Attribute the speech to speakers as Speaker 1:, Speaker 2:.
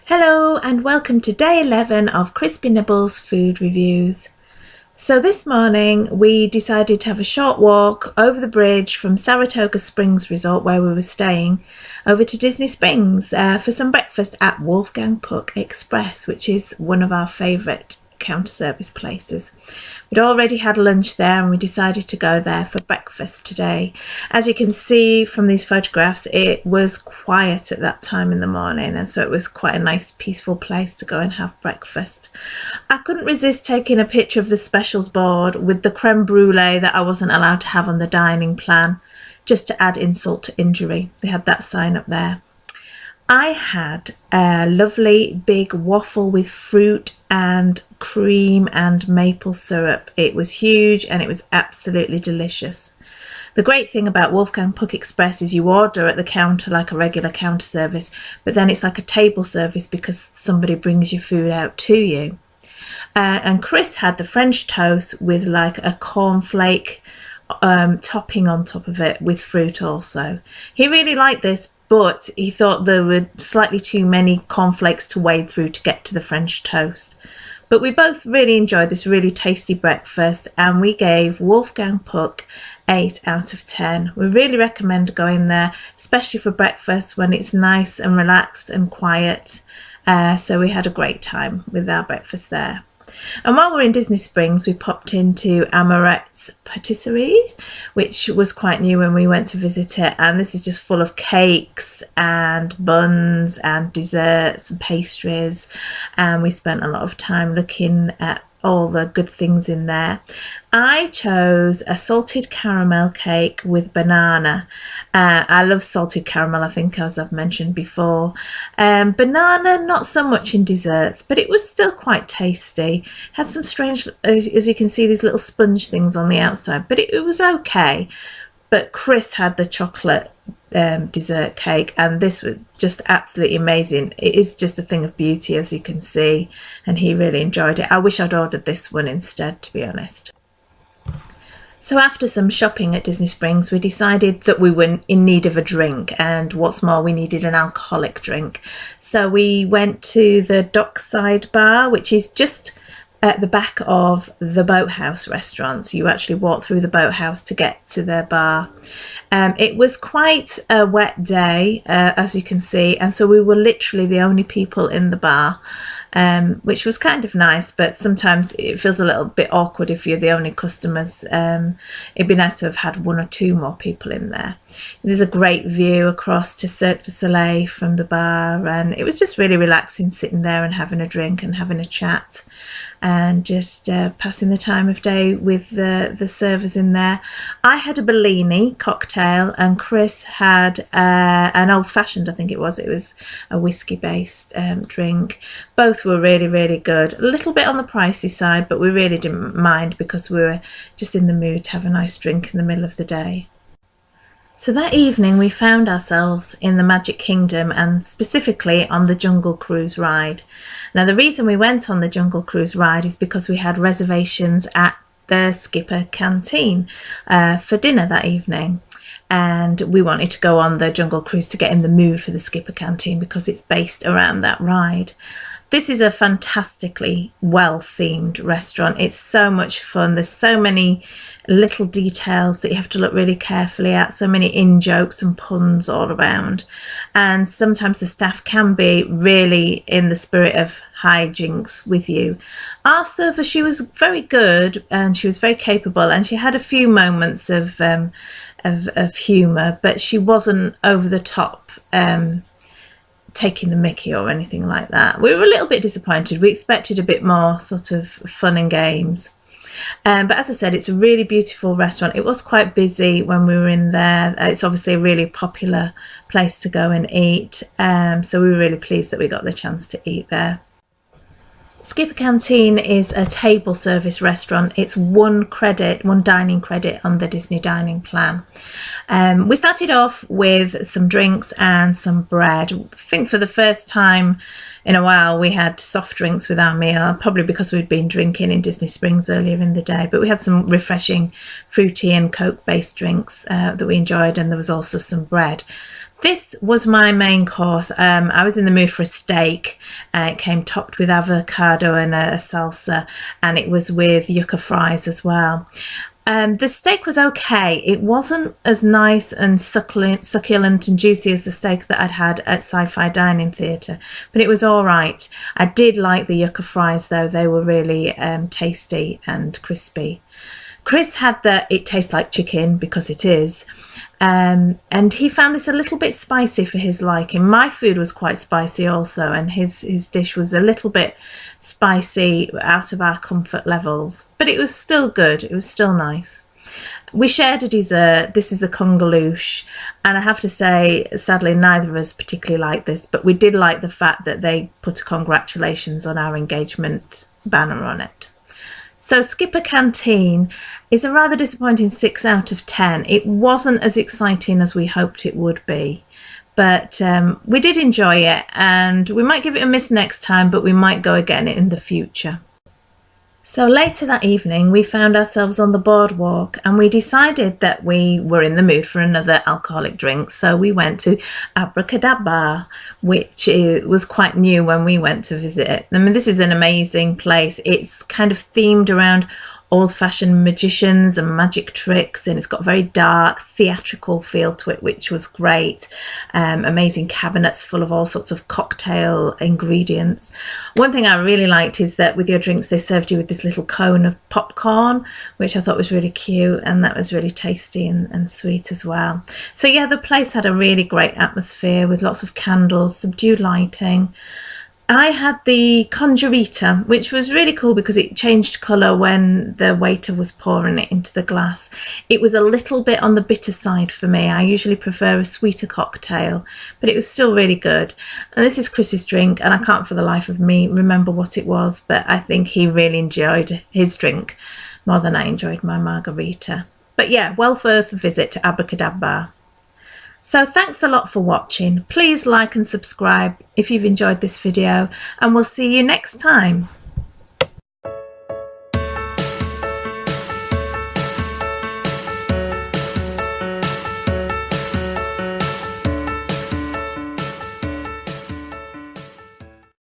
Speaker 1: Hello and welcome to day 11 of Crispy Nibbles food reviews. So this morning we decided to have a short walk over the bridge from Saratoga Springs Resort where we were staying over to Disney Springs for some breakfast at Wolfgang Express, which is one of our favourite counter service places. We'd already had lunch there and we decided to go there for breakfast today. As you can see from these photographs, it was quiet at that time in the morning, and so it was quite a nice peaceful place to go and have breakfast. I couldn't resist taking a picture of the specials board with the creme brulee that I wasn't allowed to have on the dining plan, just to add insult to injury. They had that sign up there. I had a lovely big waffle with fruit and cream and maple syrup. It was huge and it was absolutely delicious. The great thing about Wolfgang Express is you order at the counter like a regular counter service, but then it's like a table service because somebody brings your food out to you. And Chris had the French toast with like a cornflake topping on top of it with fruit also. He really liked this, but he thought there were slightly too many cornflakes to wade through to get to the French toast. But we both really enjoyed this really tasty breakfast, and we gave Wolfgang Puck 8 out of 10. We really recommend going there, especially for breakfast when it's nice and relaxed and quiet. So we had a great time with our breakfast there. And while we're in Disney Springs, we popped into Amorette's Patisserie, which was quite new when we went to visit it. And this is just full of cakes and buns and desserts and pastries. And we spent a lot of time looking at all the good things in there. I chose a salted caramel cake with banana. I love salted caramel, I think, as I've mentioned before. Banana, not so much in desserts, but it was still quite tasty. Had some strange, as you can see, these little sponge things on the outside, but it was okay. But Chris had the chocolate dessert cake, and this was just absolutely amazing. It is just a thing of beauty, as you can see, and he really enjoyed it. I wish I'd ordered this one instead, to be honest. So after some shopping at Disney Springs, we decided that we were in need of a drink, and what's more, we needed an alcoholic drink. So we went to the Dockside Bar, which is just at the back of the Boathouse restaurant. So you actually walk through the Boathouse to get to their bar. It was quite a wet day, as you can see, and so we were literally the only people in the bar, which was kind of nice, but sometimes it feels a little bit awkward if you're the only customers. It'd be nice to have had one or two more people in there. There's a great view across to Cirque du Soleil from the bar, and it was just really relaxing sitting there and having a drink and having a chat and just passing the time of day with the servers in there. I had a Bellini cocktail and Chris had an old-fashioned, I think it was a whiskey-based drink. Both were really, really good. A little bit on the pricey side, but we really didn't mind because we were just in the mood to have a nice drink in the middle of the day. So that evening we found ourselves in the Magic Kingdom, and specifically on the Jungle Cruise ride. Now the reason we went on the Jungle Cruise ride is because we had reservations at the Skipper Canteen for dinner that evening. And we wanted to go on the Jungle Cruise to get in the mood for the Skipper Canteen because it's based around that ride. This is a fantastically well-themed restaurant. It's so much fun. There's so many little details that you have to look really carefully at, so many in-jokes and puns all around. And sometimes the staff can be really in the spirit of hijinks with you. Our server, she was very good and she was very capable, and she had a few moments of humour, but she wasn't over the top taking the mickey or anything like that. We were a little bit disappointed. We expected a bit more sort of fun and games. But as I said, it's a really beautiful restaurant. It was quite busy when we were in there. It's obviously a really popular place to go and eat. So we were really pleased that we got the chance to eat there. Skipper Canteen is a table service restaurant. It's one dining credit on the Disney dining plan. We started off with some drinks and some bread. I think for the first time in a while we had soft drinks with our meal, probably because we'd been drinking in Disney Springs earlier in the day, but we had some refreshing fruity and Coke based drinks that we enjoyed, and there was also some bread. This was my main course. I was in the mood for a steak. It came topped with avocado and a salsa, and it was with yucca fries as well. The steak was okay. It wasn't as nice and succulent and juicy as the steak that I'd had at Sci-Fi Dining Theatre, but it was all right. I did like the yucca fries though. They were really tasty and crispy. Chris had the "it tastes like chicken" because it is, and he found this a little bit spicy for his liking. My food was quite spicy also, and his dish was a little bit spicy, out of our comfort levels, but it was still good. It was still nice. We shared a dessert. This is the congaloosh, and I have to say, sadly, neither of us particularly liked this, but we did like the fact that they put a congratulations on our engagement banner on it. So Skipper Canteen is a rather disappointing 6 out of 10. It wasn't as exciting as we hoped it would be, but we did enjoy it, and we might give it a miss next time, but we might go again in the future. So later that evening we found ourselves on the boardwalk, and we decided that we were in the mood for another alcoholic drink, so we went to Abracadabra, which was quite new when we went to visit it. I mean, this is an amazing place. It's kind of themed around old-fashioned magicians and magic tricks, and it's got a very dark theatrical feel to it, which was great. Amazing cabinets full of all sorts of cocktail ingredients. One thing I really liked is that with your drinks they served you with this little cone of popcorn, which I thought was really cute, and that was really tasty and sweet as well. So yeah, the place had a really great atmosphere with lots of candles, subdued lighting. I had the conjurita, which was really cool because it changed colour when the waiter was pouring it into the glass. It was a little bit on the bitter side for me. I usually prefer a sweeter cocktail, but it was still really good. And this is Chris's drink, and I can't for the life of me remember what it was, but I think he really enjoyed his drink more than I enjoyed my margarita. But yeah, well worth a visit to Abracadabra. So thanks a lot for watching. Please like and subscribe if you've enjoyed this video, and we'll see you next time.